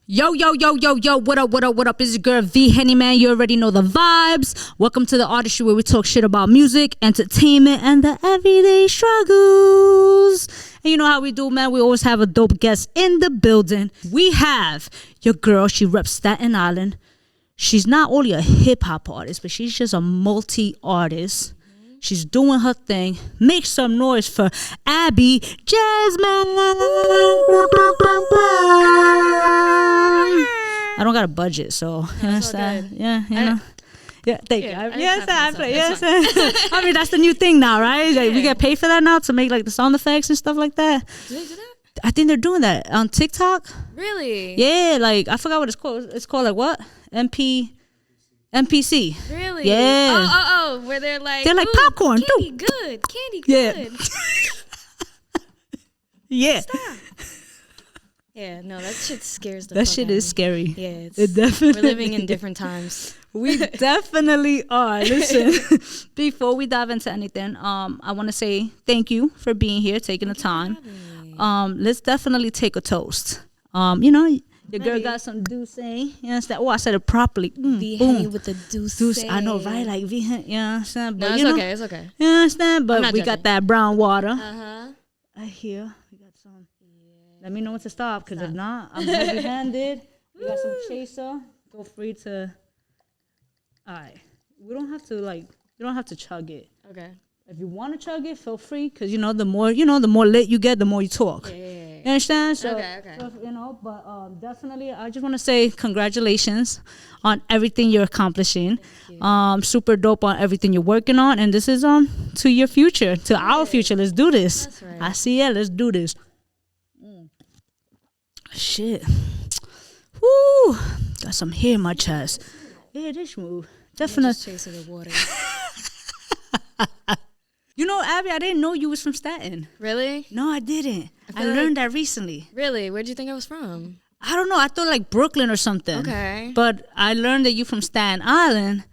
Yo, yo, yo, yo, yo, what up, what up, what up? It's your girl V-HENNY, man. You already know the vibes. Welcome to the Artistry, where we talk shit about music, entertainment, and the everyday struggles. And you know how we do, man. We always have a dope guest in the building. We have your girl. She reps Staten Island. She's not only a hip-hop artist, but she's just a multi-artist. She's doing her thing. Make some noise for Abby Jasmine. I don't got a budget, so yes, yeah, you know. Yeah, thank you. Yes, I play. Yes, I mean that's the new thing now, right? Like, we get paid for that now to make like the sound effects and stuff like that. Do they do that? I think they're doing that on TikTok. Really? Yeah, like I forgot what it's called. It's called like what? MPC. Really? Yeah. Oh, where they're like popcorn. Candy good. Candy Yeah. good. Yeah. Stop. Yeah, no, that shit scares the fuck That shit out of is me. scary. Yeah, It definitely. we're living in different times. We definitely are. Listen, before we dive into anything, I want to say thank you for being here, taking the time. Let's definitely take a toast. You know, your girl got some douce. You understand? Oh, I said it properly. V-Henny with the douce. I know, right? Like V-Henny, you understand? But No, it's you know, okay. It's okay. You understand? But not we judging. got that brown water. Uh-huh. I hear we got some. Let me know when to stop, because if not, I'm heavy-handed. We got some chaser. Feel free to. All right, we don't have to you don't have to chug it. Okay. If you want to chug it, feel free, because the more lit you get, the more you talk. Yeah. You understand? So, Okay. so, but definitely, I just want to say congratulations on everything you're accomplishing. Super dope on everything you're working on, and this is to your future, to our future. Let's do this. That's right. I see it. Let's do this. Shit. Woo. Got some hair in my chest. Yeah, this move. Definitely. Just chasing the water. You know, Abby, I didn't know you was from Staten. Really? No, I didn't. I feel learned that recently. Really? Where'd you think I was from? I don't know. I thought like Brooklyn or something. Okay. But I learned that you from Staten Island.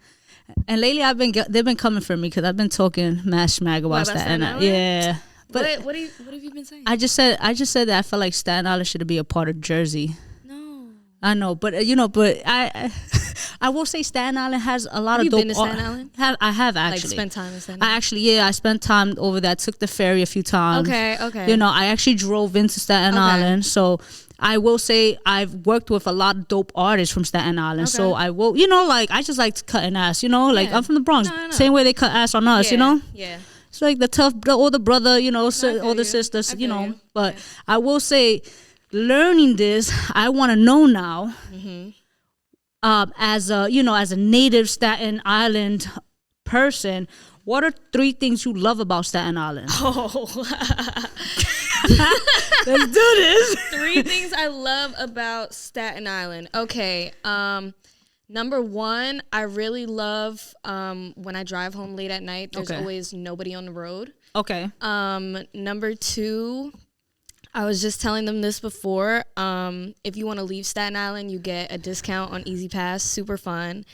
And lately they've been coming for me because I've been talking mad schmag about Staten Island. Yeah. But what have you been saying? I just said that I felt like Staten Island should be a part of Jersey. No. I know, but I will say Staten Island has a lot Have of you dope been to Staten Island? I have actually. Like spent time in Staten Island? I spent time over there. I took the ferry a few times. Okay. I actually drove into Staten Island. So I will say I've worked with a lot of dope artists from Staten Island. So I will, I just like to cut an ass, I'm from the Bronx. No. Same way they cut ass on us, Yeah. It's like the older brother, older sisters, I feel you. But I will say, learning this, I want to know now, as a native Staten Island person, what are 3 things you love about Staten Island? Oh. Let's do this. 3 things I love about Staten Island. Okay. Number 1, I really love when I drive home late at night, there's always nobody on the road. Okay. Number 2, I was just telling them this before. If you want to leave Staten Island, you get a discount on Easy Pass. Super fun.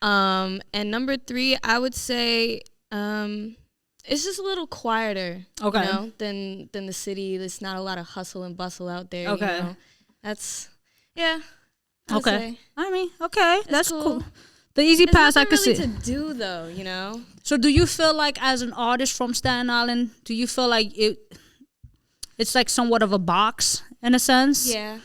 And number 3, I would say it's just a little quieter, than the city. There's not a lot of hustle and bustle out there. Okay. That's I would Okay. say. I mean, okay, that's cool. cool. The Easy There's Pass, I nothing could really see. to do though, So, do you feel like, as an artist from Staten Island, do you feel like it's like somewhat of a box in a sense? Yeah,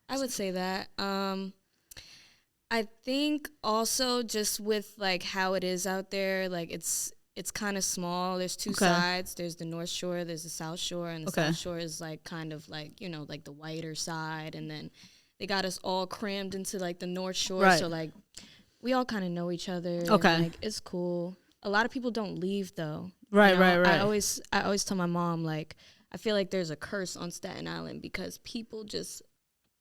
I would say that. I think also just with like how it is out there, like it's kind of small. There's 2 sides. There's the North Shore, there's the South Shore, and the South Shore is like kind of like, like the whiter side, and then they got us all crammed into like the North Shore. Right. So like we all kind of know each other. Okay. And, like it's cool. A lot of people don't leave though. Right. I always tell my mom, like, I feel like there's a curse on Staten Island because people just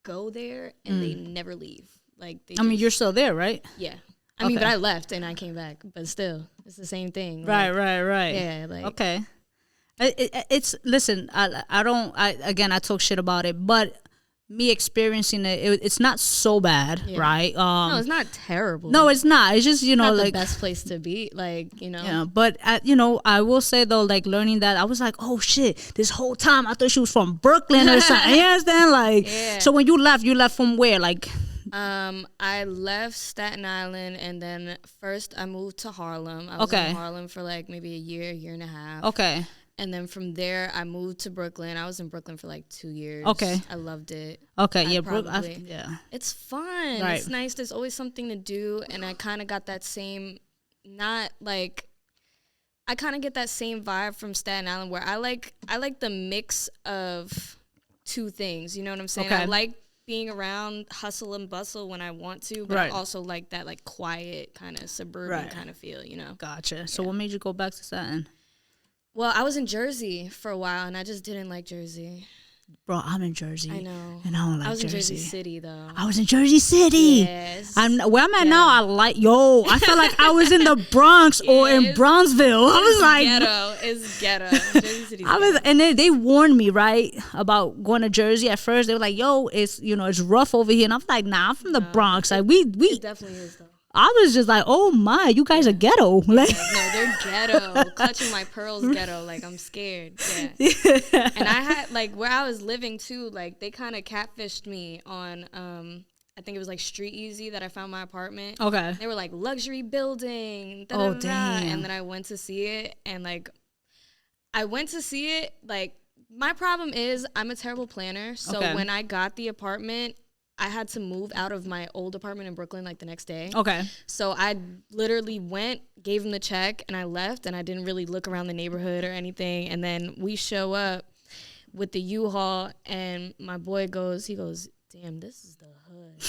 go there and they never leave. Like you're still there, right? Yeah. I mean, but I left and I came back, but still, it's the same thing. Right. Yeah, like Okay. It's listen. I talk shit about it, but me experiencing it's not so bad, right? No, it's not terrible. No, it's not. It's just, not like the best place to be, like, Yeah, but I will say though, like learning that, I was like, oh shit, this whole time I thought she was from Brooklyn or something. You understand? Like, so when you left from where? Like, I left Staten Island, and then first I moved to Harlem. I was in Harlem for like maybe a year and a half. Okay. And then from there, I moved to Brooklyn. I was in Brooklyn for like 2 years. Okay. I loved it. Okay, yeah, yeah. It's fun. Right. It's nice. There's always something to do. And I kind of got that same, I kind of get that same vibe from Staten Island, where I like the mix of two things. You know what I'm saying? Okay. I like being around hustle and bustle when I want to, but I also like that like quiet kind of suburban kind of feel, Gotcha. So what made you go back to Staten? Well, I was in Jersey for a while, and I just didn't like Jersey. Bro, I'm in Jersey. I know. And I don't like Jersey. I was in Jersey City, though. I was in Jersey City. Yes. Where I'm at now, I felt like I was in the Bronx or in Bronxville. I was like... It's ghetto. Jersey City's ghetto. And they warned me, right, about going to Jersey at first. They were like, yo, it's rough over here. And I'm like, nah, I'm from the Bronx. Like, It definitely is, though. I was just like, oh my, you guys are ghetto. Like, no, they're ghetto. Clutching my pearls ghetto. Like, I'm scared. Yeah. And I had, like, where I was living too, like, they kind of catfished me on, I think it was like Street Easy that I found my apartment. Okay. They were like, luxury building. Oh, damn. And then I went to see it. And, like, my problem is I'm a terrible planner. So when I got the apartment, I had to move out of my old apartment in Brooklyn like the next day. Okay. So I literally went, gave him the check, and I left, and I didn't really look around the neighborhood or anything. And then we show up with the U-Haul, and my boy goes, damn, this is the hood.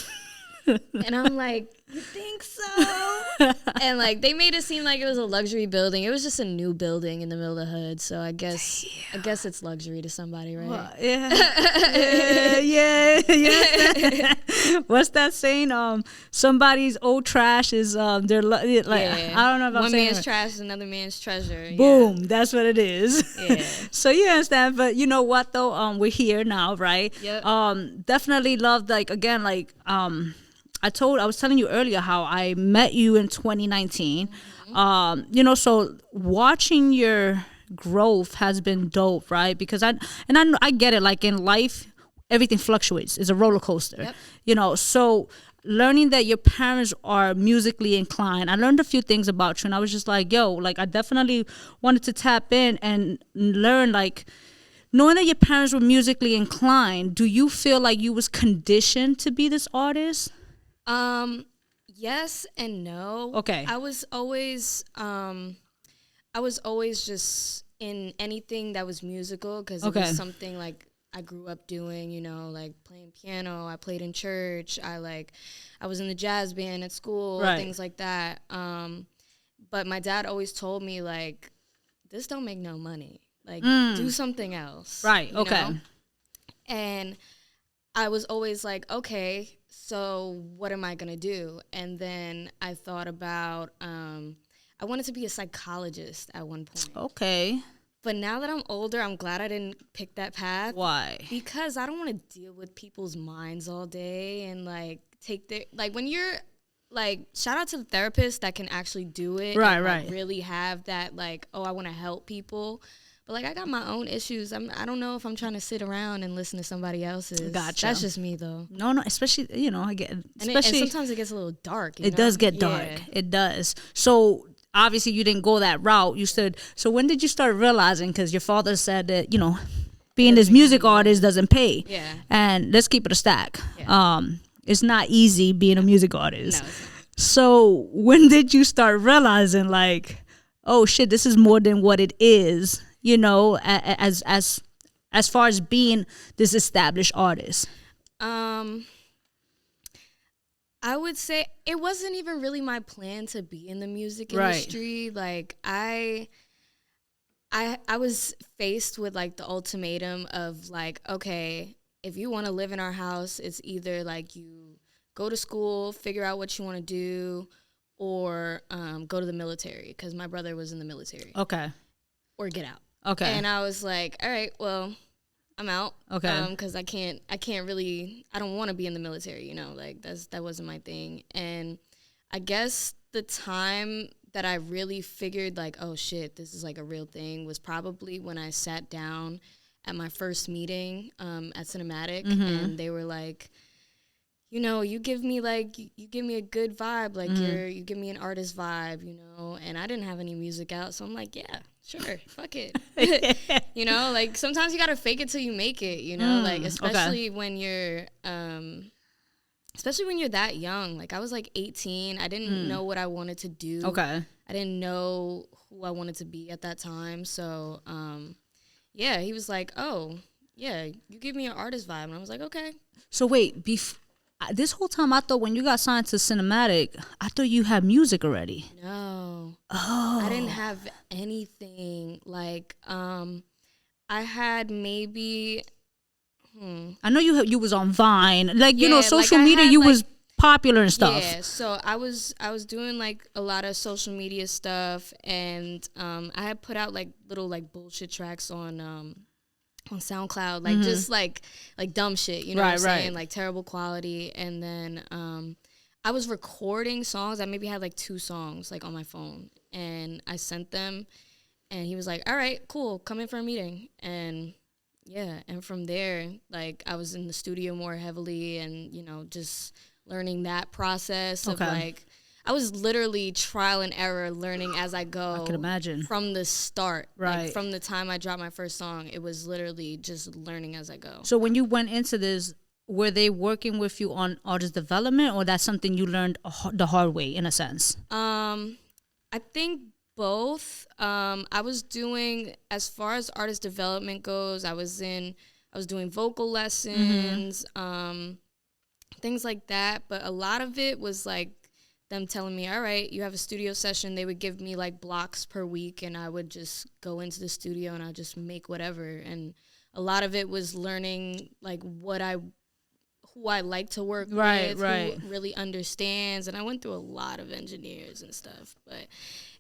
And I'm like, you think so? And like they made it seem like it was a luxury building. It was just a new building in the middle of the hood. So I guess it's luxury to somebody, right? Well, yeah. What's that saying? Somebody's old trash is their like. I don't know if I'm saying one man's trash is another man's treasure. Boom, that's what it is. Yeah. So you understand, but you know what though? We're here now, right? Yep. Definitely loved I was telling you earlier how I met you in 2019. Mm-hmm. So watching your growth has been dope, right? Because I get it. Like in life, everything fluctuates. It's a roller coaster. Yep. So learning that your parents are musically inclined, I learned a few things about you, and I was just like, yo, like I definitely wanted to tap in and learn, like, knowing that your parents were musically inclined, do you feel like you was conditioned to be this artist? Yes and no. Okay. I was always just in anything that was musical because it was something like I grew up doing, like playing piano. I played in church. I was in the jazz band at school, things like that. But my dad always told me like, this don't make no money. Like do something else. Right. You know? And I was always like, okay, so what am I going to do? And then I thought about, I wanted to be a psychologist at one point. Okay. But now that I'm older, I'm glad I didn't pick that path. Why? Because I don't want to deal with people's minds all day and like take their, like when you're like, shout out to the therapist that can actually do it. Right, and, right. Like, really have that like, oh, I want to help people. But, like, I got my own issues. I don't know if I'm trying to sit around and listen to somebody else's. Gotcha. That's just me, though. No, especially, I get... And especially, sometimes it gets a little dark, It does get dark. Yeah. It does. So, obviously, you didn't go that route. So, when did you start realizing, because your father said that, being this music artist doesn't pay. Yeah. And let's keep it a stack. Yeah. It's not easy being a music artist. No, it's not. So, when did you start realizing, like, oh, shit, this is more than what it is? As far as being this established artist? I would say it wasn't even really my plan to be in the music industry. Like I was faced with like the ultimatum of like, okay, if you want to live in our house, it's either like you go to school, figure out what you want to do, or go to the military, because my brother was in the military. Okay. Or get out. Okay. And I was like, all right, well, I'm out. Okay. Because I can't really, I don't want to be in the military, you know, like that wasn't my thing. And I guess the time that I really figured like, oh shit, this is like a real thing was probably when I sat down at my first meeting at Cinematic, and they were like, you know, you give me a good vibe, like you give me an artist vibe, you know, and I didn't have any music out, so I'm like, yeah, sure, fuck it. You know, like sometimes you gotta fake it till you make it, you know, like especially when you're that young. Like I was like 18. I didn't know what I wanted to do. Okay. I didn't know who I wanted to be at that time. So yeah, he was like, oh yeah, you give me an artist vibe, and I was like, okay. So wait, this whole time I thought when you got signed to Cinematic, I thought you had music already. No. Oh. I didn't have anything. Like, I had maybe. I know you was on Vine, like you know, Yeah, social like, I media. had, You like, was popular and stuff. Yeah, so I was doing like a lot of social media stuff, and I had put out like little like bullshit tracks on SoundCloud, like just like dumb shit, you know what I'm saying? Like terrible quality. And then I was recording songs. I maybe had like 2 songs like on my phone, and I sent them, and he was like, all right, cool, come in for a meeting. And yeah, and from there, like I was in the studio more heavily, and you know, just learning that process of like, I was literally trial and error learning as I go. I can imagine. From the start. Right. Like from the time I dropped my first song, it was literally just learning as I go. So when you went into this, were they working with you on artist development, or that's something you learned the hard way in a sense? I think both. I was doing, as far as artist development goes, I was doing vocal lessons, things like that. But a lot of it was like them telling me, all right, you have a studio session. They would give me like blocks per week, and I would just go into the studio and I'd just make whatever. And a lot of it was learning like who I like to work with, who really understands. And I went through a lot of engineers and stuff, but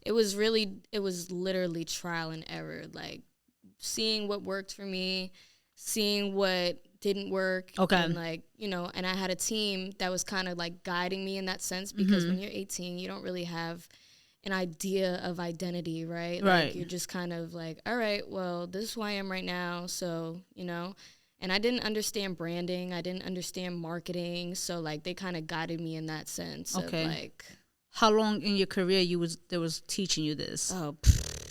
it was literally trial and error, like seeing what worked for me, seeing what didn't work. Okay. And like, you know, and I had a team that was kind of like guiding me in that sense, because when you're 18, you don't really have an idea of identity, right? Like you're just kind of like, all right, well, this is who I am right now. So, you know, and I didn't understand branding. I didn't understand marketing. So like they kind of guided me in that sense. Okay. Of like, how long in your career they was teaching you this? Oh,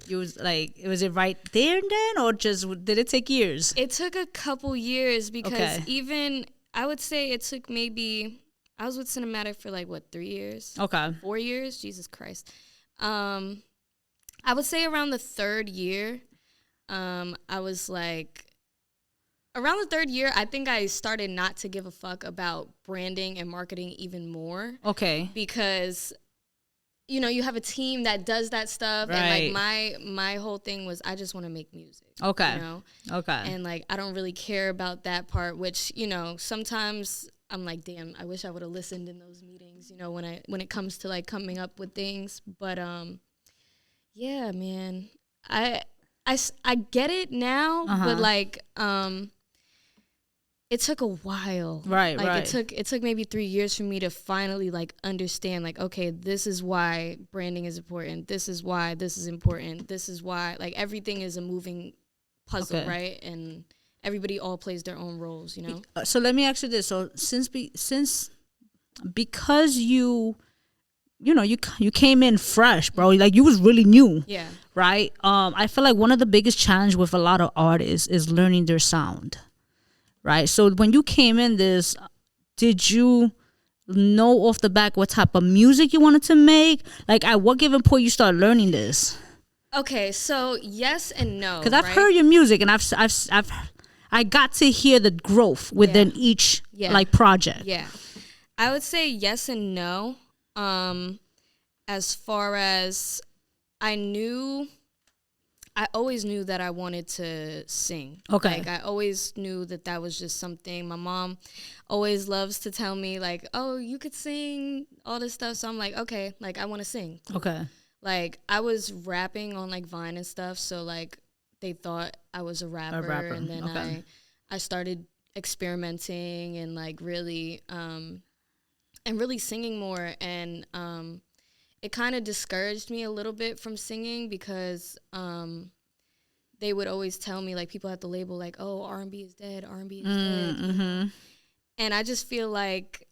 you was like, was it right there and then, or just did it take years? It took a couple years, because even I would say it took maybe, I was with Cinematic for like what, 3 years? Okay. 4 years? Jesus Christ. I would say around the 3rd year, I was like, around the 3rd year, I think I started not to give a fuck about branding and marketing even more. Okay. Because, you know, you have a team that does that stuff. And like my whole thing was, I just want to make music. Okay. You know? Okay. And like, I don't really care about that part, which, you know, sometimes I'm like, damn, I wish I would have listened in those meetings, you know, when it comes to like coming up with things. But yeah, man, I get it now, but like it took a while. Right. It took maybe 3 years for me to finally like understand, like, okay, this is why branding is important. This is why this is important. This is why, like, everything is a moving puzzle, right? And everybody all plays their own roles, you know? So let me ask you this. So because you came in fresh, bro, like you was really new. Yeah. Right? I feel like one of the biggest challenge with a lot of artists is learning their sound. Right? So when you came in this, did you know off the back what type of music you wanted to make? Like at what given point you started learning this? Okay, so yes and no. Because I've heard your music, and I got to hear the growth within each like project. Yeah, I would say yes and no. As far as I always knew that I wanted to sing. Okay. Like I always knew that was just something. My mom always loves to tell me like, oh, you could sing, all this stuff. So I'm like, okay, like I want to sing. Okay. Like I was rapping on like Vine and stuff. So like they thought I was a rapper. And then I started experimenting and like really singing more, and it kind of discouraged me a little bit from singing because they would always tell me, like, people at the label, like, oh, R&B is dead, R&B is dead. Mm-hmm. And I just feel like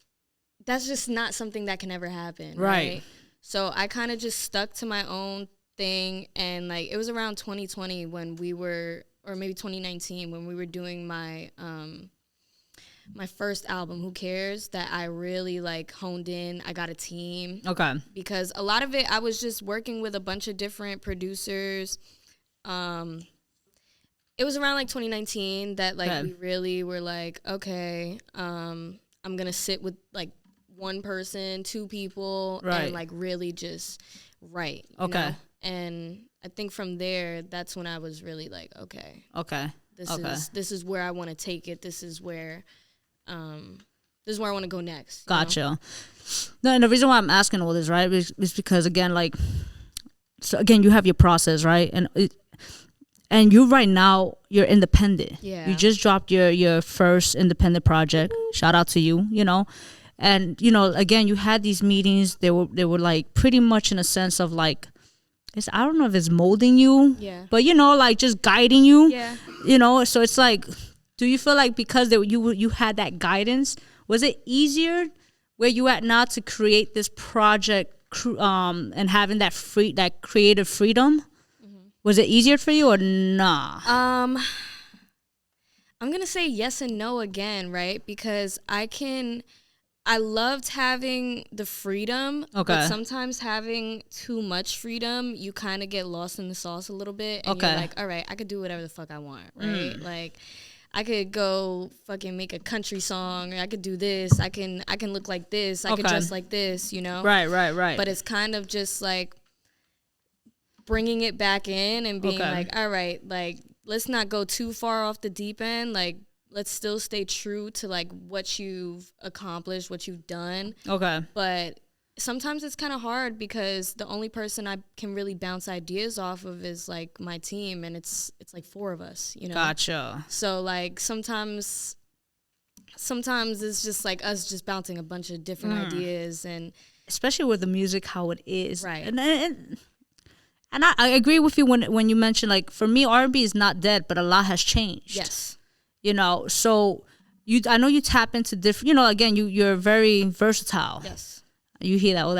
that's just not something that can ever happen. Right. So I kind of just stuck to my own thing. And, like, it was around 2020 when we were, or maybe 2019, when we were doing my my first album, Who Cares, that I really, like, honed in. I got a team. Okay. Because a lot of it, I was just working with a bunch of different producers. It was around like 2019 that like we really were like, okay, I'm gonna sit with like one person, two people, and like really just write. You know? And I think from there, that's when I was really like, okay, this is where I want to take it. This is where I want to go next. Gotcha. You know? No, and the reason why I'm asking all this, right, is because again, like, so again, you have your process, right, and you right now, you're independent. Yeah. You just dropped your first independent project. Shout out to you, you know. And, you know, again, you had these meetings. They were like pretty much in a sense of like, I don't know if it's molding you. Yeah. But, you know, like just guiding you. Yeah. You know, so it's like, do you feel like because you had that guidance, was it easier where you at now to create this project and having that creative freedom? Was it easier for you or nah? I'm gonna say yes and no again, right? Because I loved having the freedom, but sometimes having too much freedom, you kind of get lost in the sauce a little bit, and you're like, all right, I could do whatever the fuck I want, right? Like, I could go fucking make a country song, or I could do this, I can look like this, I could dress like this, you know? Right. But it's kind of just like bringing it back in and being like, all right, like, let's not go too far off the deep end. Like, let's still stay true to, like, what you've accomplished, what you've done. Okay. But sometimes it's kind of hard because the only person I can really bounce ideas off of is, like, my team. And it's like 4 of us, you know? Gotcha. So, like, sometimes it's just, like, us just bouncing a bunch of different ideas. And especially with the music, how it is. Right. And I agree with you when you mention, like, for me, R&B is not dead, but a lot has changed. Yes. You know, so I know you tap into different, you know, again, you're very versatile. Yes. You hear that all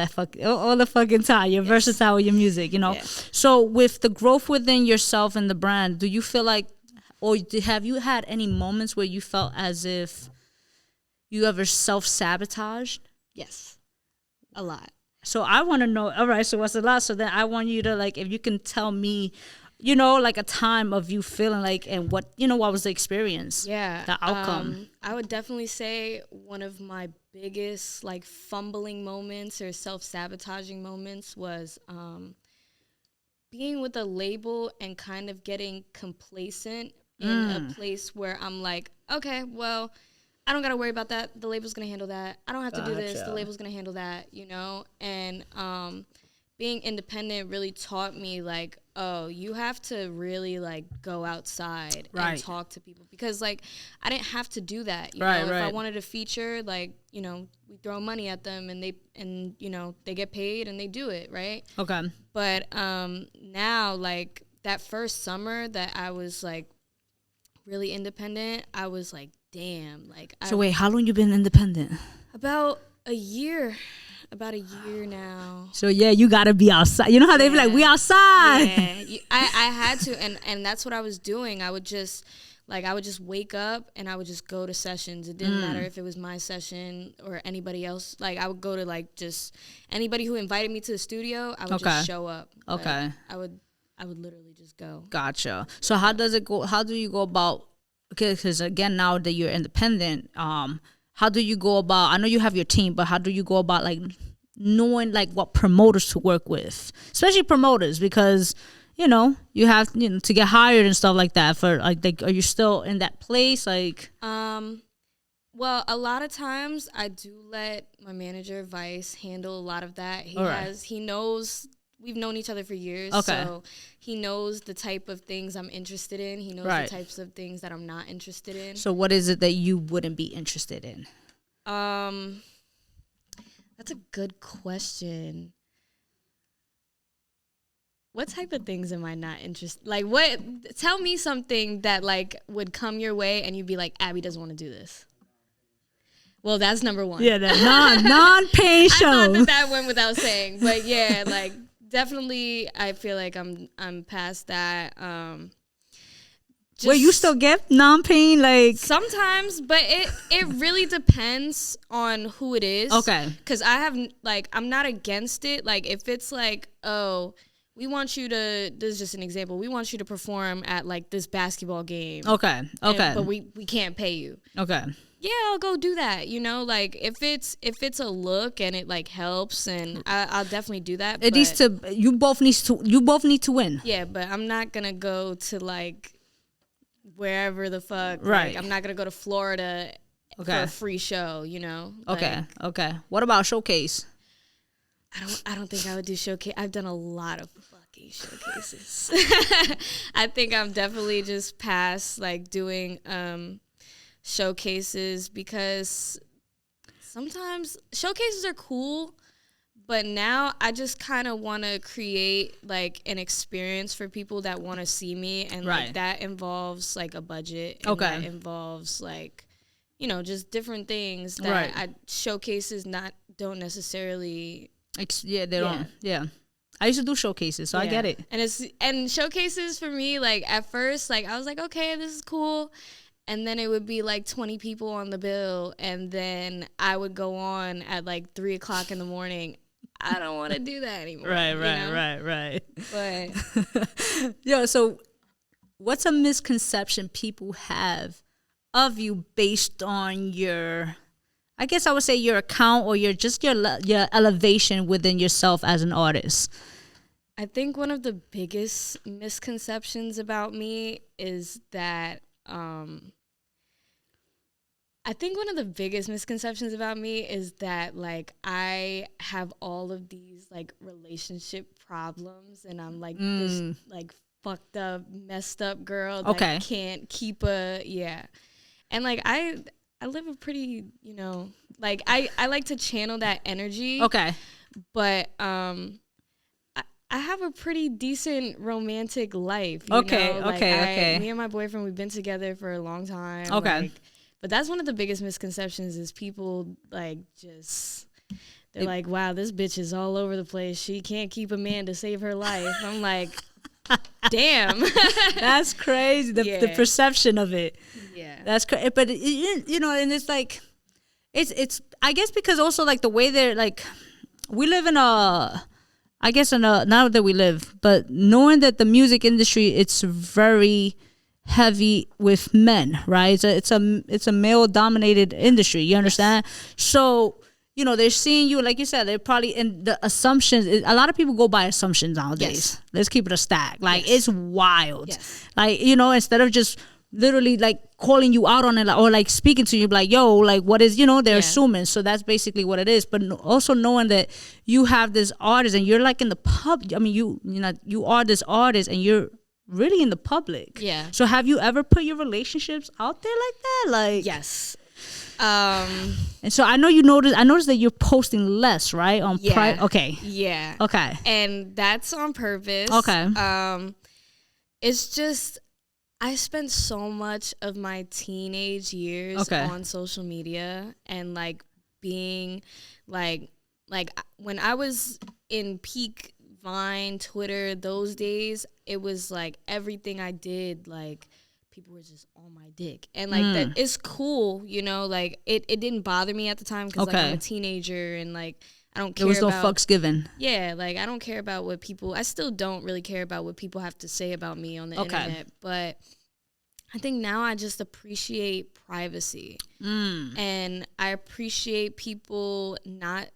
the fucking time. You're versatile with your music, you know. Yeah. So with the growth within yourself and the brand, do you feel like, or have you had any moments where you felt as if you ever self-sabotaged? Yes. A lot. So I want to know, all right, so what's the last? So then I want you to, like, if you can tell me, you know, like a time of you feeling like, and what was the experience? Yeah. The outcome. I would definitely say one of my biggest, like, fumbling moments or self-sabotaging moments was being with a label and kind of getting complacent in a place where I'm like, okay, well, I don't got to worry about that. The label's going to handle that. I don't have to do this. The label's going to handle that, you know? And being independent really taught me, like, oh, you have to really, like, go outside and talk to people. Because, like, I didn't have to do that, you know? If I wanted a feature, like, you know, we throw money at them and you know, they get paid and they do it, right? Okay. But now, like, that first summer that I was, like, really independent, I was like, damn, like. So wait, how long you been independent? About a year now. So yeah, you gotta be outside. You know how they be like, we outside. Yeah, I had to, and that's what I was doing. I would just wake up and I would just go to sessions. It didn't matter if it was my session or anybody else. Like, I would go to, like, just anybody who invited me to the studio. I would just show up. Okay. Like, I would literally just go. Gotcha. So how does it go? How do you go about? Because again, now that you're independent, how do you go about? I know you have your team, but how do you go about, like, knowing, like, what promoters to work with, especially promoters, because you know you have, you know, to get hired and stuff like that. For like, are you still in that place? Like, well, a lot of times I do let my manager Vice handle a lot of that. He knows we've known each other for years. Okay. So he knows the type of things I'm interested in. He knows the types of things that I'm not interested in. So what is it that you wouldn't be interested in? That's a good question. What type of things am I not interested? Like, what? Tell me something that like would come your way and you'd be like, Abby doesn't want to do this. Well, that's number one. Yeah, that non-paying show. I thought that went without saying, but yeah, like definitely, I feel like I'm past that. Wait, you still get non-paying like sometimes, but it really depends on who it is. Okay. Because I have like I'm not against it. Like if it's like, oh, we want you to. This is just an example. We want you to perform at like this basketball game. Okay. But we can't pay you. Okay. Yeah, I'll go do that. You know, like if it's a look and it like helps, and I'll definitely do that. It needs to. You both need to win. Yeah, but I'm not gonna go to like wherever the fuck. Right. Like, I'm not gonna go to Florida for a free show. You know. Okay. Like, okay. What about showcase? I don't think I would do showcase. I've done a lot of fucking showcases. I think I'm definitely just past like doing showcases because sometimes showcases are cool, but now I just kind of want to create like an experience for people that want to see me, and like that involves like a budget, and that involves like, you know, just different things that showcases don't necessarily they don't. Yeah. I used to do showcases, so I get it. And showcases for me, like at first, like I was like, okay, this is cool. And then it would be like 20 people on the bill. And then I would go on at like 3:00 in the morning. I don't want to do that anymore. Right. But yo, so what's a misconception people have of you based on your, I guess I would say your account or your elevation within yourself as an artist? I think one of the biggest misconceptions about me is that like I have all of these like relationship problems, and I'm like this like fucked up, messed up girl that can't keep and like I live a pretty, you know, like I like to channel that energy. Okay. But I have a pretty decent romantic life. You know? Like me and my boyfriend, we've been together for a long time. Okay. Like, but that's one of the biggest misconceptions is people like they're like, wow, this bitch is all over the place. She can't keep a man to save her life. I'm like, damn. That's crazy. The perception of it. Yeah. That's crazy. But, you know, and it's like, it's I guess because also like the way they're like, we live in not that we live, but knowing that the music industry, it's very heavy with men, right? It's a male dominated industry. You understand? Yes. So, you know, they're seeing you, like you said, they're probably in the assumptions. A lot of people go by assumptions nowadays. Yes. Let's keep it a stack. Like it's wild. Yes. Like, you know, instead of just literally like calling you out on it or like speaking to you like, yo, like what is, you know, they're assuming. So that's basically what it is. But also knowing that you have this artist and you're like in the pub. I mean, you are this artist and you're really in the public. Yeah. So have you ever put your relationships out there like that? Like yes. And so I noticed that you're posting less, right? On okay. Yeah. Okay. And that's on purpose. Okay. It's just I spent so much of my teenage years on social media and like being like when I was in peak Vine, Twitter, those days, it was like everything I did, like people were just on my dick. And like that is cool, you know, like it didn't bother me at the time because like I'm a teenager and like I don't care. There was no fucks given. Yeah, like I don't care about what people, I still don't really care about what people have to say about me on the internet. But I think now I just appreciate privacy. And I appreciate people not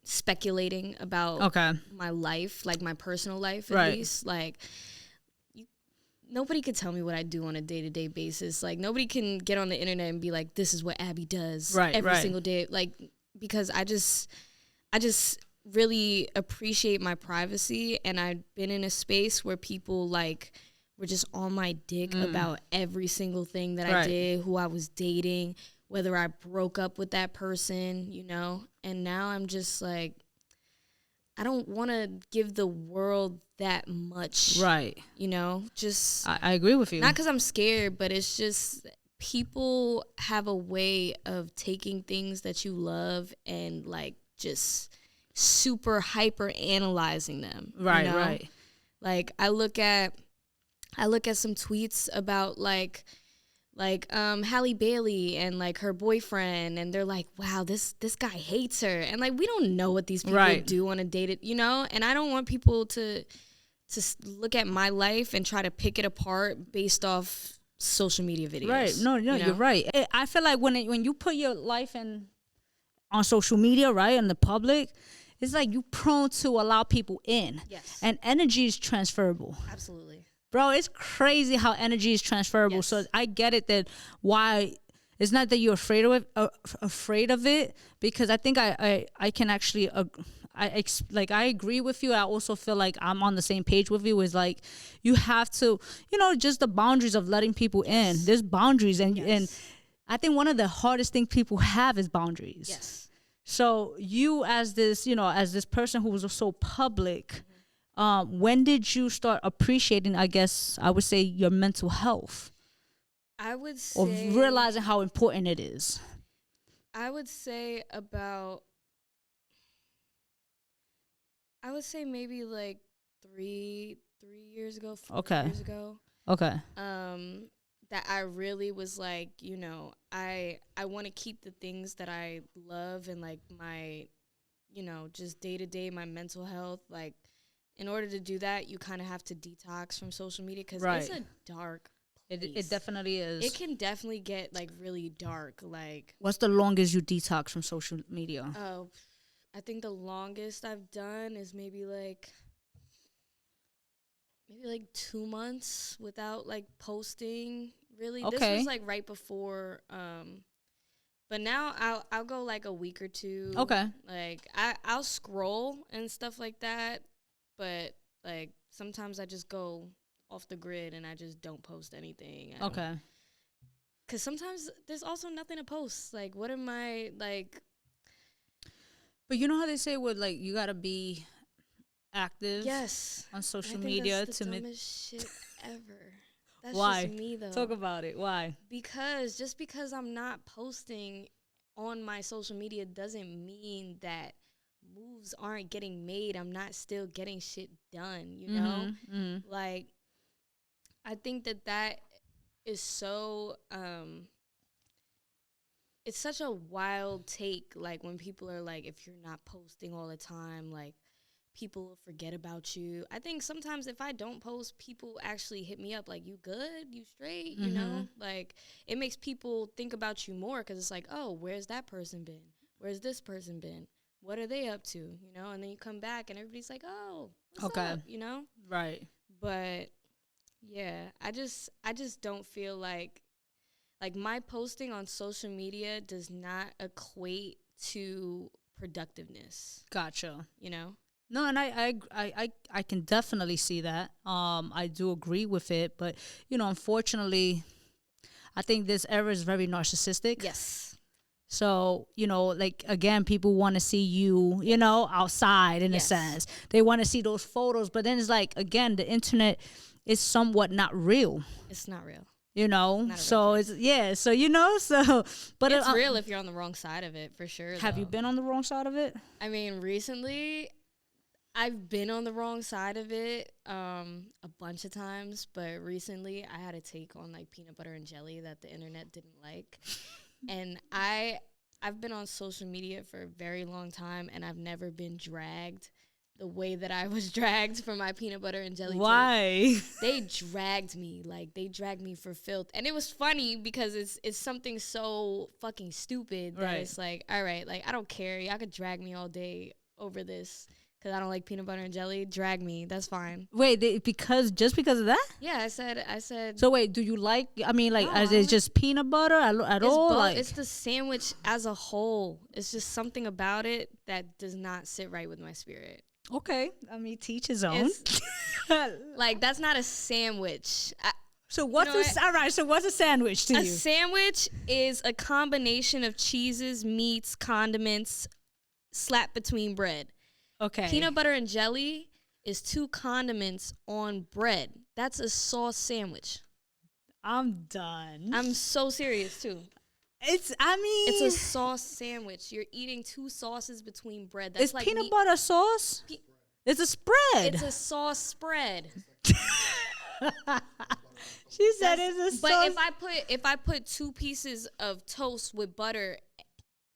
speculating about my life, like my personal life at least. Like nobody could tell me what I do on a day-to-day basis. Like nobody can get on the internet and be like, this is what Abby does every single day. Like, because I just really appreciate my privacy, and I've been in a space where people like were just on my dick about every single thing that I did, who I was dating, whether I broke up with that person, you know. And now I'm just like, I don't want to give the world that much, right? You know, just I agree with you. Not because I'm scared, but it's just people have a way of taking things that you love and like just super hyper analyzing them. Right, you know? right. Like I look at some tweets about like Halle Bailey and like her boyfriend, and they're like, wow, this guy hates her, and like we don't know what these people do on a dated, you know. And I don't want people to look at my life and try to pick it apart based off social media videos. Right. No, you know? you're right. I feel like when you put your life on social media, right, in the public, it's like you prone to allow people in. Yes. And energy is transferable. Absolutely. Bro, it's crazy how energy is transferable. Yes. So I get it that why it's not that you're afraid of it, because I think I can actually I agree with you. I also feel like I'm on the same page with you. Is like you have to, you know, just the boundaries of letting people in. There's boundaries, and I think one of the hardest things people have is boundaries. Yes. So you as this person who was so public, when did you start appreciating, I guess I would say, your mental health? I would say, or realizing how important it is. I would say maybe like 3 years ago, 4 years ago. Okay. That I really was like, you know, I want to keep the things that I love and like my, you know, just day to day, my mental health. Like, in order to do that, you kind of have to detox from social media, because it's a dark place. It definitely is. It can definitely get like really dark. Like, what's the longest you detox from social media? Oh, I think the longest I've done is maybe like 2 months without like posting. Really, okay. This was like right before. But now I'll go like a week or two. Okay. Like I'll scroll and stuff like that, but like sometimes I just go off the grid and I just don't post anything. Okay. Because sometimes there's also nothing to post. Like, what am I like? But you know how they say with like you gotta be active. Yes. On social media that's the dumbest shit ever. That's Why? Just me though. Talk about it. Why? Because I'm not posting on my social media doesn't mean that moves aren't getting made. I'm not still getting shit done, you know? Mm-hmm. Like, I think that is so it's such a wild take, like when people are like, if you're not posting all the time, like people will forget about you. I think sometimes if I don't post, people actually hit me up like, you good? You straight? You know? Like, it makes people think about you more, because it's like, oh, where's that person been? Where's this person been? What are they up to? You know? And then you come back and everybody's like, oh, what's up? You know? Right. But yeah, I just don't feel like my posting on social media does not equate to productiveness. Gotcha. You know? No, and I can definitely see that. I do agree with it, but you know, unfortunately, I think this era is very narcissistic. Yes. So, you know, like again, people want to see you, you know, outside in a sense. They want to see those photos, but then it's like, again, the internet is somewhat not real. It's not real. You know, so it's so you know, so but it's real if you're on the wrong side of it, for sure. Have you been on the wrong side of it? I mean, recently I've been on the wrong side of it a bunch of times, but recently I had a take on like peanut butter and jelly that the internet didn't like. And I've been on social media for a very long time, and I've never been dragged the way that I was dragged for my peanut butter and jelly. Why? They dragged me. Like, they dragged me for filth. And it was funny because it's something so fucking stupid that it's like, all right, like, I don't care. Y'all could drag me all day over this, because I don't like peanut butter and jelly. Drag me. That's fine. Wait, just because of that? Yeah, I said. So wait, do you like? I mean, like, No, is it just peanut butter at all? Like, it's the sandwich as a whole. It's just something about it that does not sit right with my spirit. okay, I mean, teach his own. Like, that's not a sandwich. So what's all right? So what's a sandwich to A you? sandwich is a combination of cheeses, meats, condiments, slapped between bread. Okay. Peanut butter and jelly is 2 condiments on bread. That's a sauce sandwich. I'm done. I'm so serious too. It's a sauce sandwich. You're eating 2 sauces between bread. That's it's like peanut butter sauce. It's a spread. It's a sauce spread. She said it's a sauce. But if I put 2 pieces of toast with butter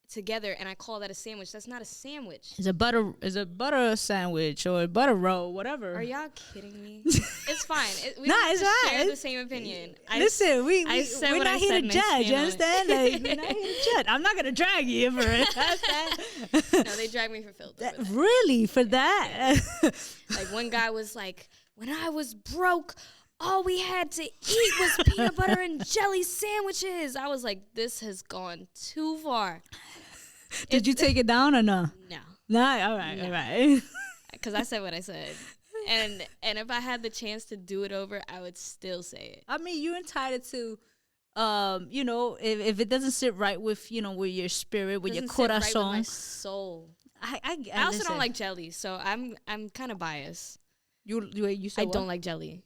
together and I call that a sandwich, that's not a sandwich. It's a butter sandwich or a butter roll, whatever. Are y'all kidding me? It's fine. We it's right. share the same opinion. Listen, we're not here to judge. You understand? Like, we're not here to judge. I'm not gonna drag you for it. No, they drag me for filter. Really, for that? Like, one guy was like, when I was broke, all we had to eat was peanut butter and jelly sandwiches. I was like, this has gone too far. Did you take it down or no? No. No, all right. Because I said what I said. And if I had the chance to do it over, I would still say it. I mean, you're entitled to, if it doesn't sit right with, with your spirit, with your corazon. Right with my soul. I also don't like jelly, so I'm kind of biased. You said I what? don't like jelly.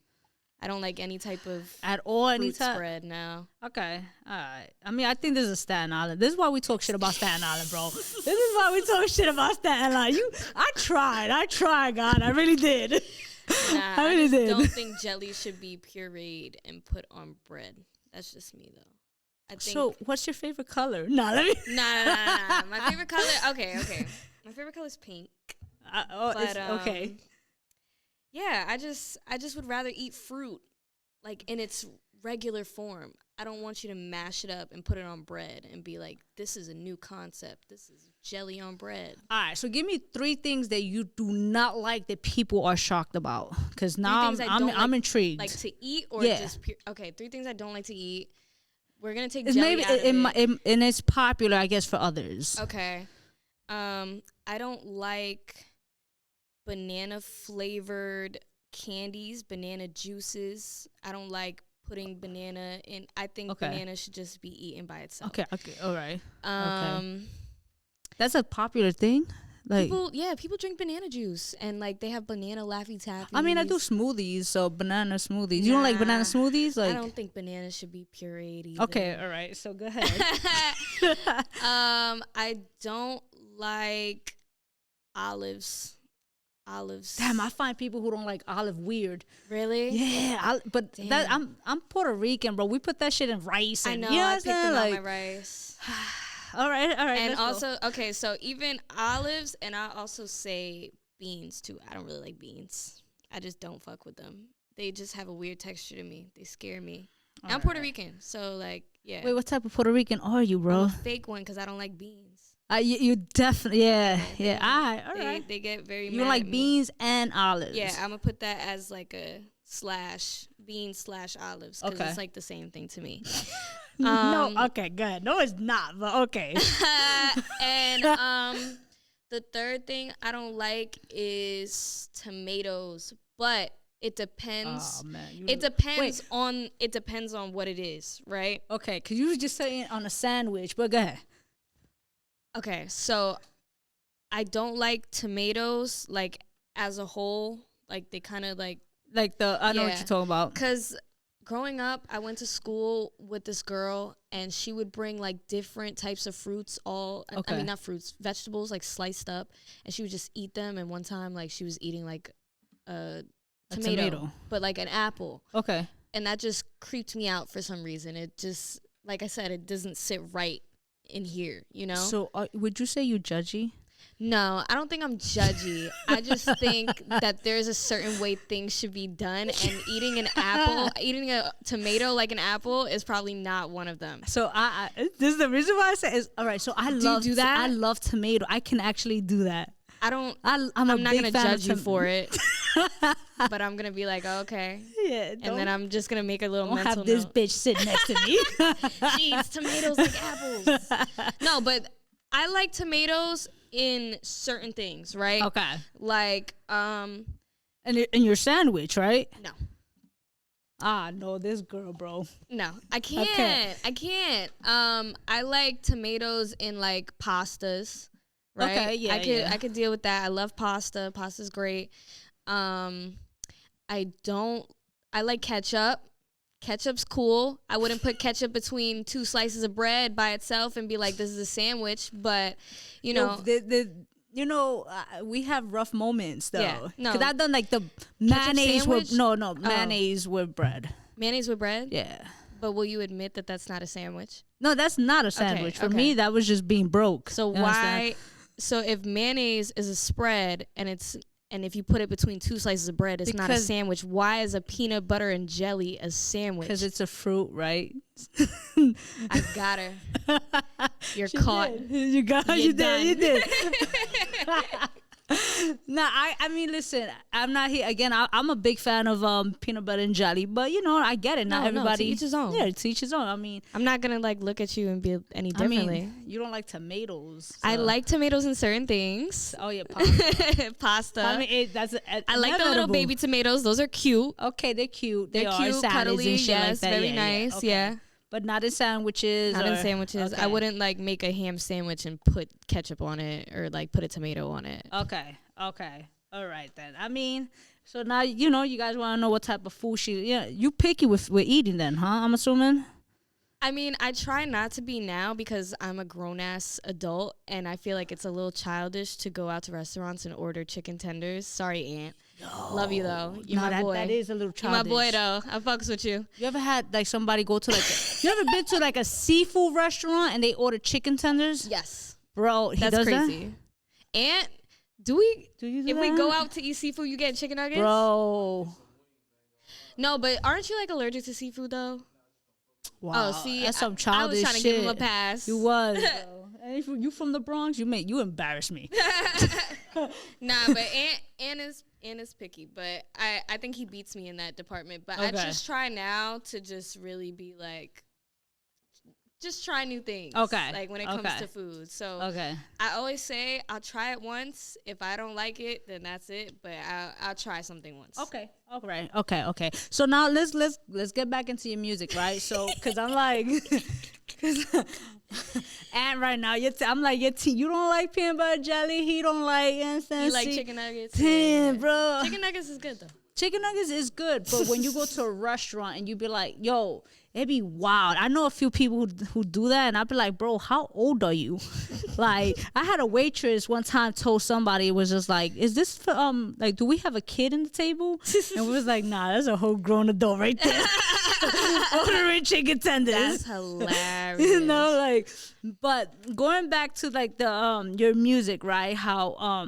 I don't like any type of at all, any fruit spread. No. Okay, all right. I mean, I think this is Staten Island. This is why we talk shit about Staten Island, bro. This is why we talk shit about Staten Island. I tried, God, I really did. Nah, I don't think jelly should be pureed and put on bread. That's just me, though. I think. So, what's your favorite color? Nah. My favorite color. Okay. My favorite color is pink. Okay. Yeah, I just would rather eat fruit like in its regular form. I don't want you to mash it up and put it on bread and be like, this is a new concept. This is jelly on bread. All right, so give me 3 things that you do not like that people are shocked about. Because now I'm intrigued. Like to eat or just pure? Okay, 3 things I don't like to eat. We're gonna take it's jelly maybe out of it. And it's popular, I guess, for others. Okay, I don't like banana flavored candies, banana juices. I don't like putting banana in. I think banana should just be eaten by itself. Okay, all right. That's a popular thing. Like people drink banana juice and like they have banana Laffy Taffy. I mean, I do smoothies, so banana smoothies. You don't like banana smoothies? Like, I don't think bananas should be pureed either. Okay, all right. So go ahead. I don't like olives. Damn, I find people who don't like olive weird. Really? Yeah, but I'm Puerto Rican, bro. We put that shit in rice. And, I know. I picked them out my rice. All right. And also, okay, so even olives, and I also say beans too. I don't really like beans. I just don't fuck with them. They just have a weird texture to me. They scare me. I'm Puerto Rican, so like, yeah. Wait, what type of Puerto Rican are you, bro? I'm a fake one because I don't like beans. You definitely, yeah. All right. They get very. You like beans and olives. Yeah, I'm gonna put that as like a /beans/olives because it's like the same thing to me. No, okay, good. No, it's not, but okay. And the third thing I don't like is tomatoes, but it depends. Oh, man. It depends on what it is, right? Okay, because you were just saying on a sandwich, but go ahead. Okay, so I don't like tomatoes like as a whole. Like they kind of like I know what you're talking about. Because growing up, I went to school with this girl, and she would bring like different types of fruits. I mean, not fruits, vegetables like sliced up, and she would just eat them. And one time, like she was eating like a tomato, but like an apple. Okay, and that just creeped me out for some reason. It just, like I said, it doesn't sit right in here, you know? So would you say you're judgy? No, I don't think I'm judgy. I just think that there's a certain way things should be done, and eating a tomato like an apple is probably not one of them. So this is the reason why I say is all right. So I love do that. I love tomato. I can actually do that. I'm not gonna judge you for it. But I'm gonna be like, oh, okay. Yeah. And then I'm just gonna make a little don't mental have this note. bitch sitting next to me. She eats tomatoes like apples. No, but I like tomatoes in certain things, right? Okay. Like, And in your sandwich, right? no. No, this girl, bro. No, I can't. Okay. I can't. I like tomatoes in like pastas, right? Okay, yeah, I could deal with that. I love pasta. Pasta's great. I like ketchup. Ketchup's cool. I wouldn't put ketchup between two slices of bread by itself and be like, this is a sandwich. But, you know. We have rough moments though. Yeah, no. Because I've done like the mayonnaise with sandwich? mayonnaise with bread. Mayonnaise with bread? Yeah. But will you admit that that's not a sandwich? No, that's not a sandwich. For okay. me, that was just being broke. So You understand? so if mayonnaise is a spread and if you put it between two slices of bread, it's not a sandwich. Why is a peanut butter and jelly a sandwich? Because it's a fruit, right? I got her. You're caught. You did. Nah, I mean, listen, I'm not here again. I'm a big fan of peanut butter and jelly, but I get it. Not everybody. to each his own. Yeah, to each his own. I mean, I'm not gonna like look at you and be any differently. I mean, you don't like tomatoes. So. I like tomatoes in certain things. Oh yeah, pasta. Pasta. I mean, I like the little baby tomatoes. Those are cute. Okay, they're cute. They're cute, salads cuddly. and shit Yes, like that. very Yeah, nice. okay. Yeah. But not in sandwiches. Not in sandwiches. Okay. I wouldn't like make a ham sandwich and put ketchup on it or like put a tomato on it. Okay. All right then. I mean, so now you guys want to know what type of food you picky with eating then, huh? I'm assuming. I mean, I try not to be now because I'm a grown-ass adult and I feel like it's a little childish to go out to restaurants and order chicken tenders. Sorry, Aunt. Love you, though. You're my boy. That is a little You're my childish. boy, though. I fucks with you. You ever had, like, somebody go to, like, you ever been to, like, a seafood restaurant and they order chicken tenders? Yes. Bro, he That's does crazy. that? Aunt, do you do we that? go out to eat seafood, you get chicken nuggets? Bro. No, but aren't you, like, allergic to seafood, though? Wow. Oh, see, that's some I childish was trying to shit. give him a pass. You was, bro. And if you from the Bronx, you embarrass me. Nah, but Aunt is picky, but I think he beats me in that department. But I just try now to just really be like, just try new things. Okay. Like when it comes to food. So I always say I'll try it once. If I don't like it, then that's it. But I'll try something once. Okay. All right. Okay. So now let's get back into your music, right? So because I'm like, and right now I'm like your team. You don't like peanut butter jelly. He don't like. You like chicken nuggets? Damn, bro. Chicken nuggets is good though. Chicken nuggets is good, but when you go to a restaurant and you be like, yo, it'd be wild. I know a few people who do that, and I'd be like, bro, how old are you? Like, I had a waitress one time told somebody, it was just like, is this for, like, do we have a kid in the table? And we was like, nah, that's a whole grown adult right there. Ordering chicken tenders. That's hilarious. Like, but going back to like the your music, right? How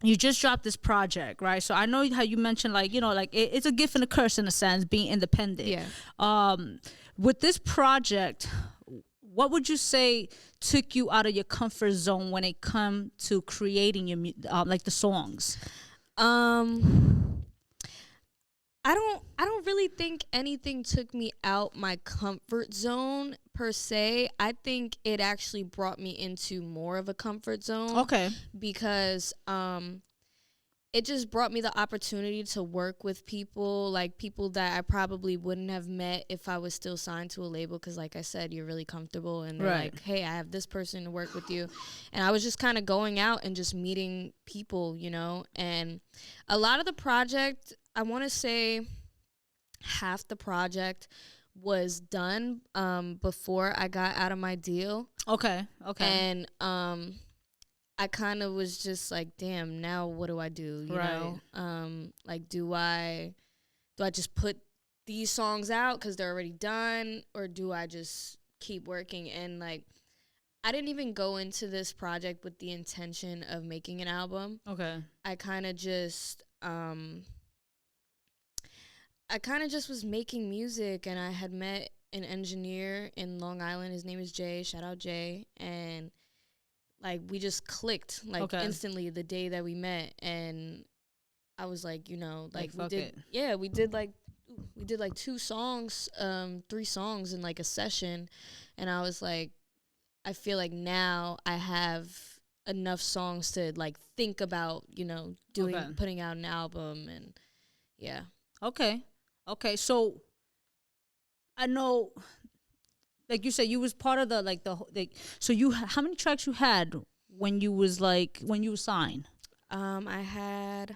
you just dropped this project, right? So I know how you mentioned, like, like it's a gift and a curse in a sense, being independent. Yeah. With this project, what would you say took you out of your comfort zone when it come to creating your like the songs? I don't really think anything took me out my comfort zone per se. I think it actually brought me into more of a comfort zone. Okay. Because it just brought me the opportunity to work with people, like people that I probably wouldn't have met if I was still signed to a label. Because like I said, you're really comfortable and they're like, hey, I have this person to work with you. And I was just kind of going out and just meeting people, and a lot of the project, I want to say half the project was done before I got out of my deal. Okay. And I kind of was just like, damn, now what do I do? You know? Like, do I just put these songs out because they're already done, or do I just keep working? And like, I didn't even go into this project with the intention of making an album. Okay. I kind of just was making music, and I had met an engineer in Long Island. His name is Jay. Shout out Jay. And like we just clicked like instantly the day that we met, and I was like, you know, like we did, we did like 2 songs, 3 songs in like a session, and I was like, I feel like now I have enough songs to like think about, you know, putting out an album, and yeah. Okay, so I know, like you said, you was part of so how many tracks you had when you signed? I had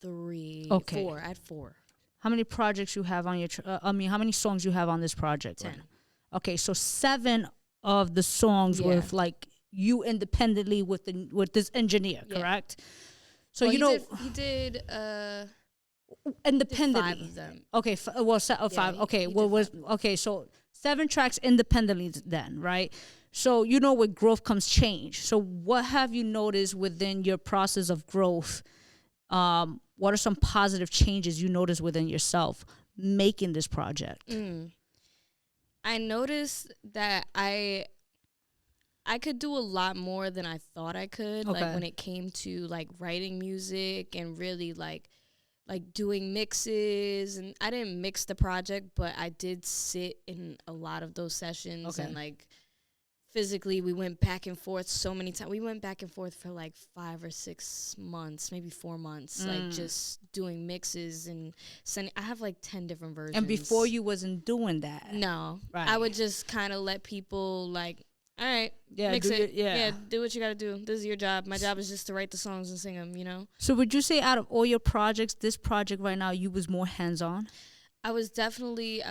3, 4. I had 4. How many projects you have on your? How many songs you have on this project? 10. Right? Okay, so 7 of the songs were like you independently with this engineer, correct? So well, he did independently. 5 of them. Okay, 5. Okay, so 7 tracks independently then, right? So you know, with growth comes change. So what have you noticed within your process of growth? What are some positive changes you noticed within yourself making this project? I noticed that I could do a lot more than I thought I could. Like when it came to like writing music and really like doing mixes. And I didn't mix the project, but I did sit in a lot of those sessions and like physically we went back and forth so many times. We went back and forth for like 5 or 6 months, maybe 4 months, like just doing mixes and sending. I have like 10 different versions. And before you wasn't doing that? No. Right. I would just kind of let people like, all right, mix do it. Do what you got to do. This is your job. My job is just to write the songs and sing them, you know? So would you say out of all your projects, this project right now, you was more hands-on? I was definitely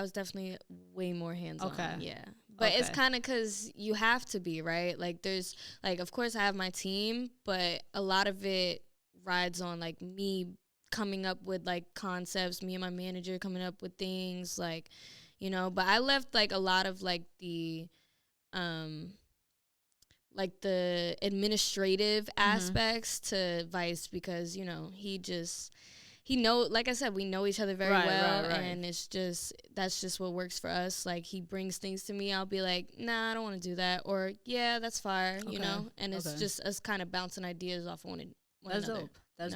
way more hands-on. Yeah. But it's kind of because you have to be, right? Like there's like, of course I have my team, but a lot of it rides on like me coming up with like concepts, me and my manager coming up with things, like, you know, but I left like a lot of like the administrative aspects to Vice, because, you know, he know, like I said, we know each other very well, and it's just, that's just what works for us. Like he brings things to me, I'll be like, nah, I don't want to do that, or yeah, that's fire, you know, and it's just us kind of bouncing ideas off one another. That's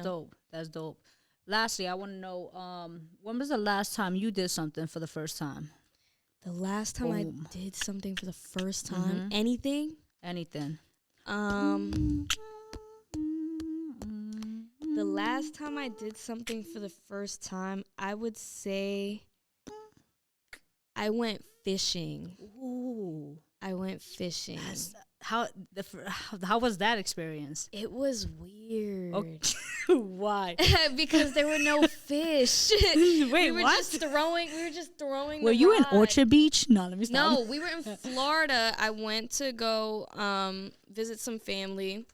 dope. Lastly, I want to know, when was the last time you did something for the first time? The last time I did something for the first time, anything. The last time I did something for the first time, I would say I went fishing. Ooh. I went fishing. How was that experience? It was weird. Okay. Why? Because there were no fish. Wait, we were what? We were just throwing. Were you in Orchard Beach? No, let me stop. No, we were in Florida. I went to go visit some family,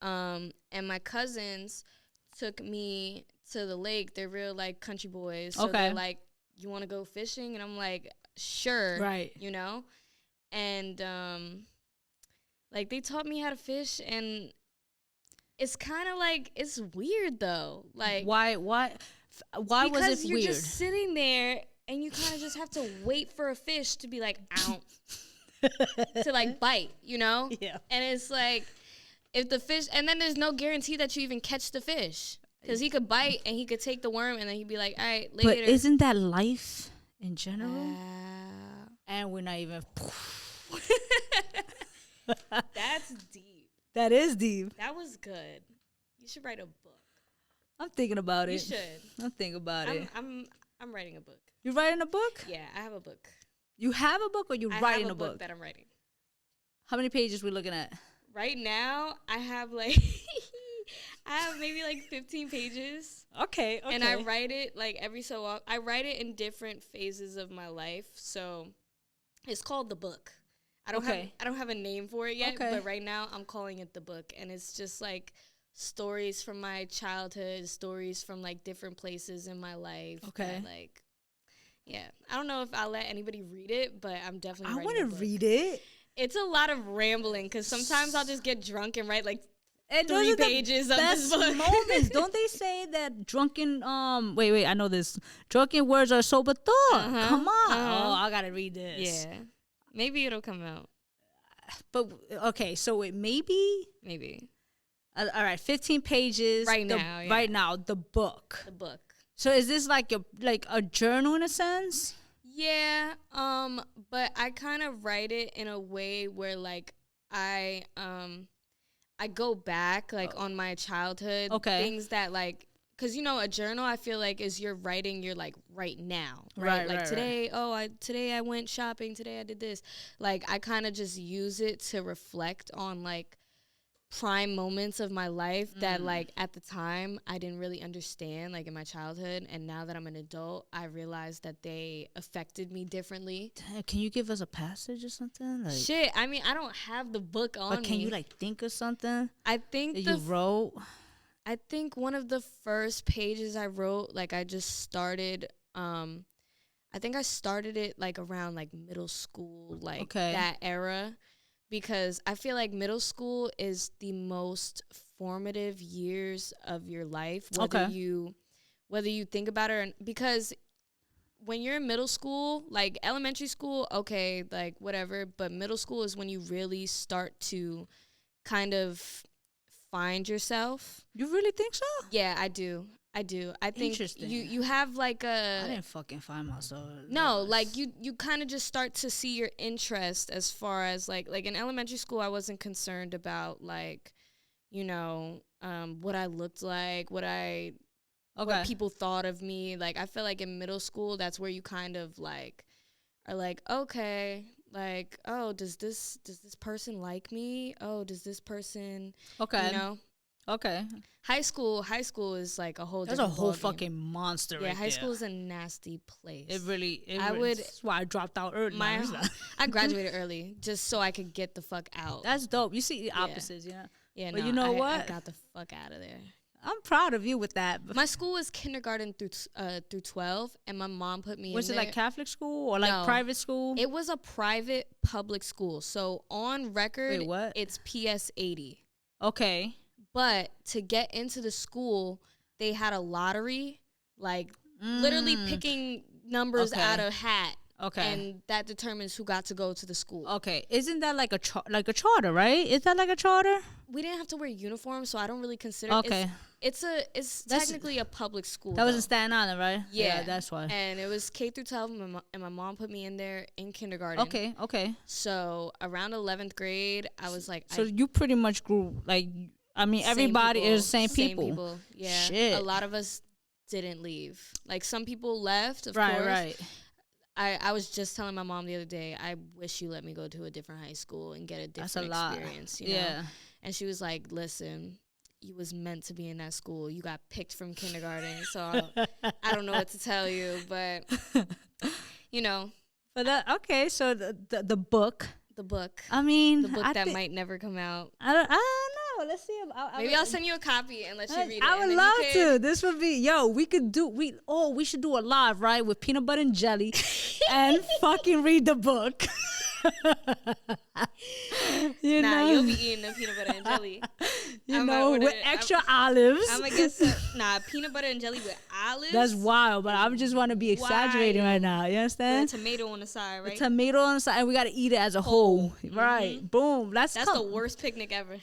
and my cousins took me to the lake. They're real like country boys. So they're like, you want to go fishing? And I'm like, sure. Right. You know? And like they taught me how to fish, and it's kind of like, it's weird though. Like why was it weird? Because you're just sitting there and you kind of just have to wait for a fish to be like, ow, to like bite, you know? Yeah. And it's like, if the fish, and then there's no guarantee that you even catch the fish, because he could bite and he could take the worm and then he'd be like, all right, later. But isn't that life in general? And we're not even. That's deep. That is deep. That was good. You should write a book. I'm thinking about it. You should. I'm thinking about it. I'm writing a book. You writing a book? Yeah, I have a book. You have a book, or you writing a book? I have a book that I'm writing. How many pages we looking at? Right now, I have like I have maybe like 15 pages. Okay. And I write it like every so often. I write it in different phases of my life. So it's called The Book. I don't have a name for it yet, but right now I'm calling it The Book, and it's just like stories from my childhood, stories from like different places in my life. Okay. Like, yeah, I don't know if I'll let anybody read it, but I'm definitely. I want to read it. It's a lot of rambling, because sometimes I'll just get drunk and write like 3 pages of this book. Moments. Don't they say that drunken wait, I know this. Drunken words are sober thought. Come on. Oh, I gotta read this. Yeah. Maybe it'll come out. But okay, so it maybe all right, 15 pages Right now, yeah. Right now, the book. The book. So is this like a journal in a sense? Yeah, but I kind of write it in a way where like I go back like on my childhood, things that like, cause you know a journal I feel like is you're writing your like right now, right? Like today, today I went shopping, today I did this. Like I kind of just use it to reflect on like prime moments of my life that like at the time I didn't really understand like in my childhood, and now that I'm an adult I realized that they affected me differently. Damn, can you give us a passage or something? Like, shit, I mean I don't have the book on me. But can you like think of something I think that you wrote? I think one of the first pages I wrote, like I just started I think I started it like around like middle school, like that era. Because I feel like middle school is the most formative years of your life, whether you think about it or, because when you're in middle school, like elementary school, okay, like whatever, but middle school is when you really start to kind of find yourself. You really think so? Yeah, I do. I think you have like I didn't fucking find myself. No, like you kind of just start to see your interest as far as like in elementary school I wasn't concerned about like, you know, what I looked like, what people thought of me. Like I feel like in middle school that's where you kind of like are like, okay, like, oh, does this person like me? Oh, does this person, you know? Okay. High school is like a whole That's different a whole ballgame. Fucking monster. Yeah, right high there. school is a nasty place. It really that's why I dropped out early. I graduated early just so I could get the fuck out. That's dope. You see the opposites, yeah. Yeah, but no, you know what? I got the fuck out of there. I'm proud of you with that. My school was kindergarten through 12, and my mom put me in there. Was it like Catholic school or like private school? It was a private public school. So on record, it's PS 80. Okay. But to get into the school, they had a lottery, like literally picking numbers out of hat. Okay. And that determines who got to go to the school. Okay. Isn't that like a charter, right? Is that like a charter? We didn't have to wear uniforms, so I don't really consider it's technically a public school. That was in Staten Island, right? Yeah, that's why. And it was K through 12, and my mom put me in there in kindergarten. Okay. So around 11th grade, I was like... So you pretty much grew, like... I mean, everybody is the same people. Yeah. Shit. A lot of us didn't leave. Like, some people left, of course. Right. I was just telling my mom the other day, I wish you let me go to a different high school and get a different experience. You know? And she was like, listen, you was meant to be in that school. You got picked from kindergarten. So I don't know what to tell you, but, you know. But okay, so the book. The book. I mean, the book that might never come out. I don't know. Let's see. Maybe I'll send you a copy and let you read it. I would love to. This would be we should do a live, right, with peanut butter and jelly and fucking read the book. You know? You'll be eating the peanut butter and jelly. With extra olives. I'm gonna guess peanut butter and jelly with olives. That's wild, but I just want to be exaggerating right now. You understand? With a tomato on the side, right? A tomato on the side, and we gotta eat it as a whole. Right. Boom. That's the worst picnic ever.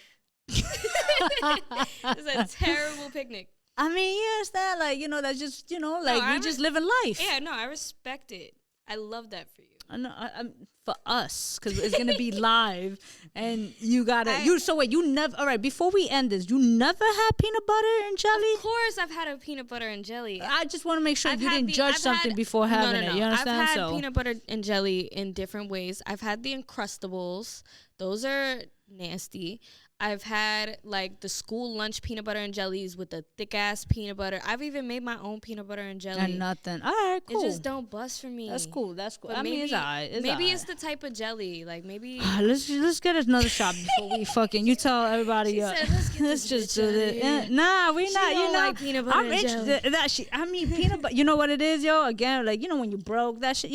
It's a terrible picnic. I mean, you understand? Like, that's just, we just living life. Yeah, no, I respect it. I love that for you. I know, for us, because it's gonna be live, and you gotta. So wait, you never. All right, before we end this, you never had peanut butter and jelly? Of course, I've had a peanut butter and jelly. I just want to make sure you didn't judge something before having it. You understand? I've had peanut butter and jelly in different ways. I've had the Uncrustables; those are nasty. I've had like the school lunch peanut butter and jellies with the thick ass peanut butter. I've even made my own peanut butter and jelly. And nothing. All right, cool. It just don't bust for me. That's cool. But I mean, it's alright. It's the type of jelly. Like maybe. Let's get another shot before we fucking. You tell everybody. Let's just do this. Nah, we not. Like peanut butter and jelly. That shit. I mean, peanut butter. You know what it is, yo? Again, like when you broke that shit.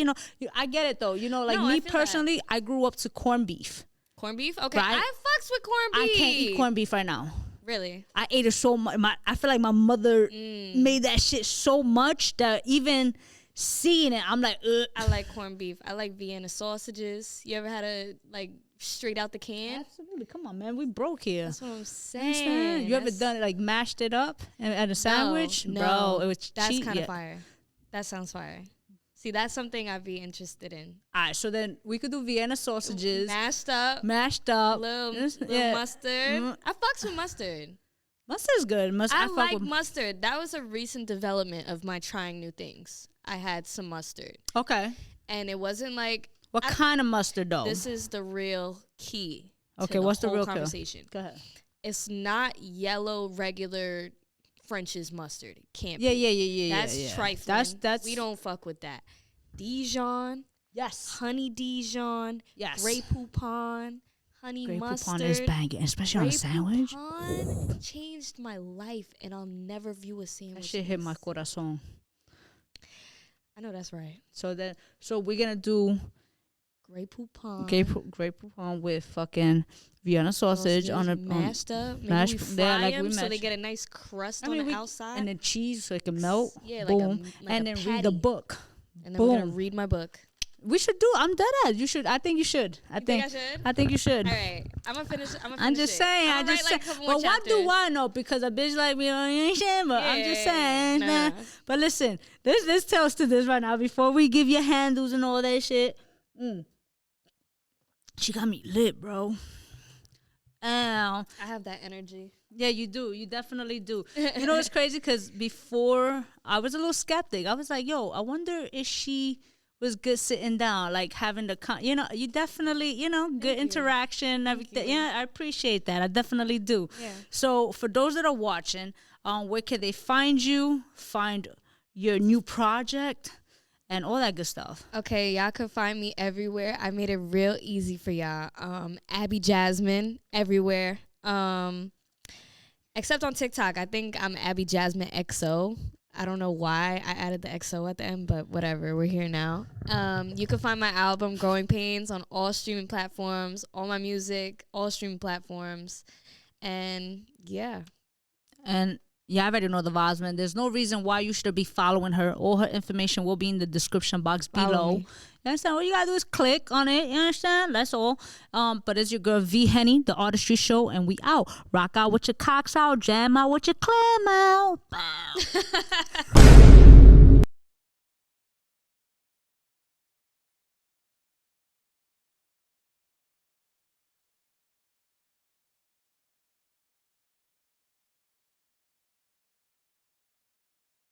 I get it though. Me personally, I grew up to corned beef. Corned beef? Okay, I fucks with corned beef. I can't eat corned beef right now. Really? I ate it so much. I feel like my mother made that shit so much that even seeing it, I'm like, ugh. I like corned beef. I like Vienna sausages. You ever had a straight out the can. Absolutely. Come on, man. We broke here. That's what I'm saying. You ever done it, like mashed it up and a sandwich? No, Bro, it was that's cheap. kind of fire. That sounds fire. See, that's something I'd be interested in. All right, so then we could do Vienna sausages. Mashed up. Little mustard. I fucks with mustard. Mustard's good. I like mustard. That was a recent development of my trying new things. I had some mustard. Okay. And it wasn't like... What kind of mustard, though? This is the real key. Okay, what's the real conversation? Go ahead. It's not yellow regular French's mustard. It can't be. Yeah. That's trifling. That's we don't fuck with that. Dijon. Yes. Honey Dijon. Yes. Grey Poupon. Honey Grey mustard. Poupon is banging, especially on a sandwich. Poupon changed my life, and I'll never view a sandwich. That shit hit my corazón. I know that's right. So we're gonna do Grey Poupon. Grey Poupon with fucking Vienna sausage on a mashed up. Mashed, we fry them so mashed. they get a nice crust on the outside, and then cheese so it can melt. Yeah, boom, like and then read the book. And then we're gonna read my book. We should do. I'm dead at. You should. I think you should. I think I should. I think you should. All right, I'm gonna finish. I'm just saying. I just saying. But what do I know? Because a bitch like me, you ain't but I'm just saying. Nah. But listen, this tells to this right now. Before we give you handles and all that shit, she got me lit, bro. I have that energy. Yeah, you do. You definitely do. You know, it's crazy because before I was a little skeptic. I was like, yo, I wonder if she was good sitting down, like having the, you definitely, good interaction, everything. Yeah, I appreciate that. I definitely do. Yeah. So for those that are watching, where can they find you, find your new project, and all that good stuff? Okay, y'all can find me everywhere. I made it real easy for y'all. Abby Jasmine everywhere. Except on TikTok. I think I'm Abby Jasmine XO. I don't know why I added the XO at the end, but whatever. We're here now. You can find my album Growing Pains on all streaming platforms, all my music, all streaming platforms. And yeah. And yeah, I already know the vibes, man. There's no reason why you should be following her. All her information will be in the description box below. You understand? All you gotta do is click on it. You understand? That's all. But it's your girl V-Henny, the Artistry Show, and we out. Rock out with your cocks out, jam out with your clam out. Bow.